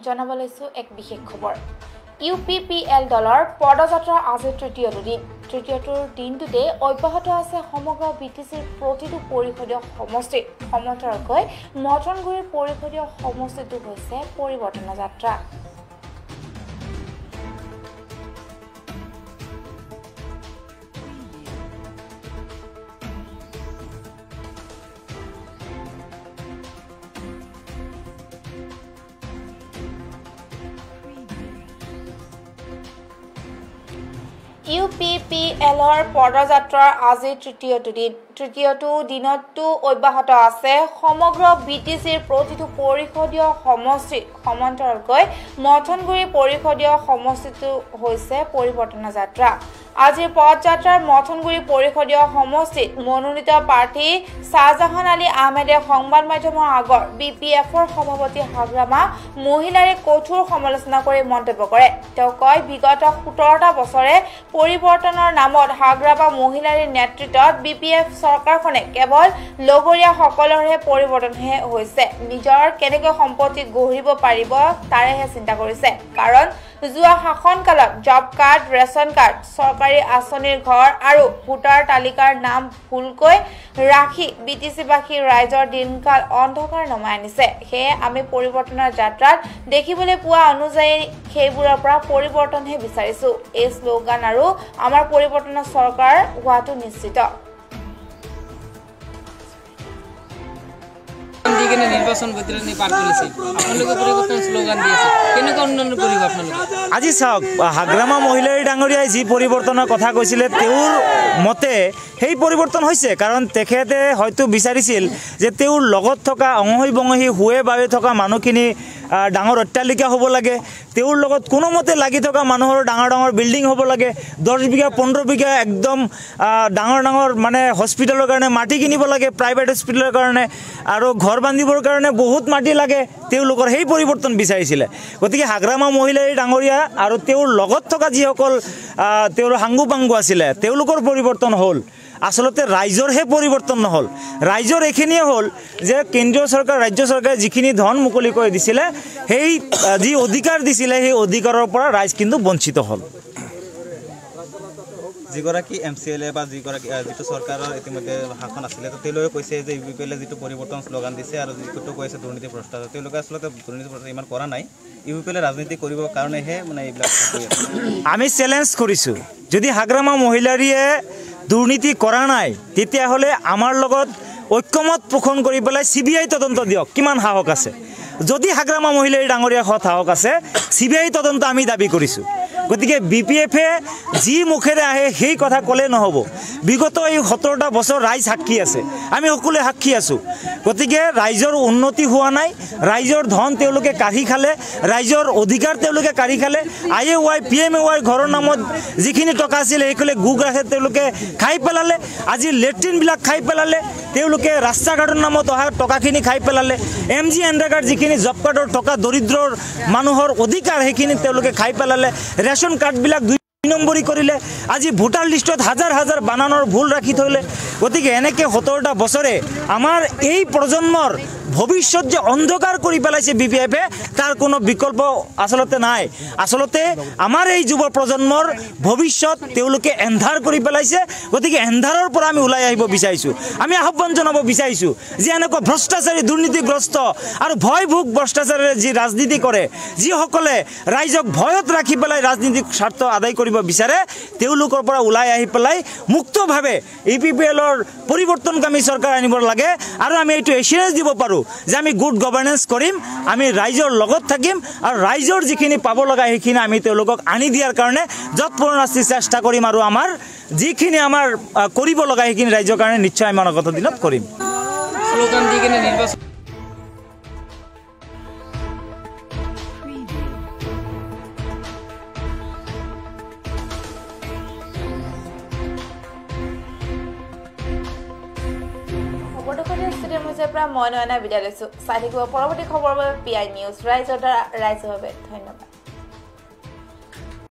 জনাব লৈছো এক বিশেষ খবৰ UPPL দলৰ পদযাত্ৰা আজি তৃতীয়টোৰ দিনটোতে অব্যাহত আছে সমগ্ৰ BTCৰ প্ৰতিটো পৰিষদীয় সমষ্টিত সমান্তৰালকৈ মটনগুৰিৰ পৰিষদীয় সমষ্টিটো হৈছে পৰিৱৰ্তন যাত্ৰা UPPLৰ পদযাত্ৰাৰ আজি তৃতীয়টো দিনতো অব্যাহত আছে সমগ্ৰ BTCৰ প্ৰতিটো পৰিষদীয় সমষ্টিত সমান্তৰালকৈ মটনগুৰি পৰিষদীয় সমষ্টিটো হৈছে পৰিৱৰ্তন যাত্ৰা আজিৰ পদযাত্ৰাৰ মটনগুৰি পৰিষদীয় সমষ্টিত মনোনীত প্ৰাৰ্থী শাহজাহান আলী আহমেদে সংবাদ মাধ্যমৰ আগৰ BPFৰ সভাপতি হাগ্ৰামা মহিলাৰে কঠোৰ সমালোচনা কৰি মন্তব্য কৰে তেওঁ কয় বিগত 17টা বছৰে পৰিৱৰ্তনৰ নামত হাগ্ৰামা মহিলাৰ নেতৃত্বত BPF চৰকাৰখনে কেৱল লগৰীয়া সকলৰহে পৰিৱৰ্তনহে হৈছে নিজৰ কেনেকৈ সম্পত্তি গঢ়িব পাৰিব তাৰেহে চিন্তা কৰিছে কাৰণ যোৱা শাসনকালত জব কাৰ্ড ৰেচন কাৰ্ড চৰকাৰী আঁচনিৰ ঘৰ আৰু ভোটাৰ তালিকাৰ নাম ভুলকৈ ৰাখি BTCবাসী ৰাইজৰ দিনকাল অন্ধকাৰ নমাই আনিছে সেয়ে আমি পৰিৱৰ্তনৰ যাত্ৰাত দেখিবলৈ পোৱা অনুযায়ী সেইবোৰৰ পৰা পৰিৱৰ্তনহে বিচাৰিছো এই শ্লোগান আৰু আমাৰ পৰিৱৰ্তনৰ চৰকাৰ হোৱাটো নিশ্চিত নিৰ্বাচন বৈতৰণী পাৰ কৰিছে আপোনালোকে পৰিৱৰ্তন শ্লোগান দিছে কেনেকৈ উন্নয়ন কৰিব আপোনালোকে আজি চাওক হাগ্ৰামা মহিলাৰ ডাঙৰীয়াই যি পৰিৱৰ্তনৰ কথা কৈছিলে তেওঁৰ মতে সেই পৰিৱৰ্তন হৈছে কাৰণ তেখেতে হয়তো বিচাৰিছিল যে তেওঁৰ লগত থকা অঙহী বঙহী হুৱে বাবে থকা মানুহখিনি ডাঙৰ অট্টালিকা হ'ব লাগে তেওঁৰ লগত কোনোমতে লাগি থকা মানুহৰ ডাঙৰ বিল্ডিং হ'ব লাগে 10 বিঘা 15 বিঘা একদম ডাঙৰ মানে হস্পিটেলৰ কাৰণে মাটি কিনিব লাগে প্ৰাইভেট হস্পিটেলৰ কাৰণে আৰু ঘৰ বান্ধিবৰ কাৰণে বহুত মাটি লাগে তেওঁলোকৰ সেই পৰিৱৰ্তন বিচাৰিছিলে গতিকে হাগ্ৰামা মহিলাৰ ডাঙৰীয়া আৰু তেওঁৰ লগত থকা যিসকল তেওঁৰ হাংগু পাংগু আছিলে তেওঁলোকৰ পৰিৱৰ্তন হ'ল আসলতে ৰাইজৰ হে পৰিৱৰ্তন নহল ৰাইজৰ এখিনিয়ে হ'ল যে কেন্দ্ৰীয় চৰকাৰ ৰাজ্য চৰকাৰে যিখিনি ধন মুকলি কৰি দিছিলে সেই যি অধিকাৰ দিছিলে সেই অধিকাৰৰ পৰা ৰাইজ কিন্তু বঞ্চিত হ'ল যিগৰাকী MCLA বা যিটো চৰকাৰৰ ইতিমধ্যে শাসন আছিলে তো তেওঁলোকে কৈছে যে UPPL যিটো পৰিৱৰ্তন শ্লোগান দিছে আৰু যিটো কৈছে দুৰ্নীতি ভ্ৰষ্টাচাৰ তেওঁলোকে আসলতে দুৰ্নীতি ভ্ৰষ্টাচাৰ ইমান কৰা নাই UPPL ৰাজনীতি কৰিবৰ কাৰণেহে মানে এইবিলাক আমি চ্যালেঞ্জ কৰিছোঁ যদি হাগ্ৰামা মহিলাৰীয়ে দুৰ্নীতি কৰা নাই তেতিয়াহ'লে আমাৰ লগত ঐক্যমত পোষণ কৰি পেলাই CBI তদন্ত দিয়ক কিমান সাহস আছে যদি হাগ্ৰামা মহিলাৰ ডাঙৰীয়া সাহস আছে CBI তদন্ত আমি দাবী কৰিছোঁ গতিকে BPFে যি মুখেৰে আহে সেই কথা ক'লে নহ'ব বিগত এই 17টা বছৰ ৰাইজ সাক্ষী আছে আমি সকলোৱে সাক্ষী আছোঁ গতিকে ৰাইজৰ উন্নতি হোৱা নাই ৰাইজৰ ধন তেওঁলোকে কাঢ়ি খালে ৰাইজৰ অধিকাৰ তেওঁলোকে কাঢ়ি খালে IAY PMAY ঘৰৰ নামত যিখিনি টকা আছিল সেইকলে গুগৰাখে তেওঁলোকে খাই পেলালে আজি লেট্ৰিনবিলাক খাই পেলালে তেওঁলোকে ৰাস্তা ঘাটৰ নামত অহা টকাখিনি খাই পেলালে MG এণ্ডাৰকাৰ্ড যিখিনি জব কাৰ্ডৰ টকা দৰিদ্ৰৰ মানুহৰ অধিকাৰ সেইখিনি তেওঁলোকে খাই পেলালে ৰেচন কাৰ্ডবিলাক 2 নম্বৰী কৰিলে আজি ভোটাৰ লিষ্টত হাজাৰ বানানৰ ভুল ৰাখি থৈলে গতিকে এনেকৈ 17টা বছৰে আমাৰ এই প্ৰজন্মৰ ভৱিষ্যত যে অন্ধকাৰ কৰি পেলাইছে BPFে তাৰ কোনো বিকল্প আসলতে নাই আসলতে আমাৰ এই যুৱ প্ৰজন্মৰ ভৱিষ্যত তেওঁলোকে এন্ধাৰ কৰি পেলাইছে গতিকে এন্ধাৰৰ পৰা আমি ওলাই আহিব বিচাৰিছোঁ আমি আহ্বান জনাব বিচাৰিছোঁ যে এনেকুৱা ভ্ৰষ্টাচাৰী দুৰ্নীতিগ্ৰস্ত আৰু ভয়ভোগ ভ্ৰষ্টাচাৰেৰে যি ৰাজনীতি কৰে যিসকলে ৰাইজক ভয়ত ৰাখি পেলাই ৰাজনীতিক স্বাৰ্থ আদায় কৰিব বিচাৰে তেওঁলোকৰ পৰা ওলাই আহি পেলাই মুক্তভাৱে UPPLৰ পৰিৱৰ্তনকামী চৰকাৰ আনিব লাগে আৰু আমি এইটো এচিয়াছ দিব পাৰোঁ যে আমি গুড গভৰ্নেন্স কৰিম আমি ৰাইজৰ লগত থাকিম আৰু ৰাইজৰ যিখিনি পাব লগা সেইখিনি আমি তেওঁলোকক আনি দিয়াৰ কাৰণে যৎপৰোনাস্তি চেষ্টা কৰিম আৰু আমাৰ যিখিনি আমাৰ কৰিব লগা সেইখিনি ৰাইজৰ কাৰণে নিশ্চয় আমি অনাগত দিনত কৰিম শ্লোগান দি কিনে নিৰ্বাচন মই নয়না বিদায় লৈছো চাই থাকিব পৰৱৰ্তী খবৰ বাবে PI নিউজ ৰাইজৰ দ্বাৰা ৰাইজৰ বাবে ধন্যবাদ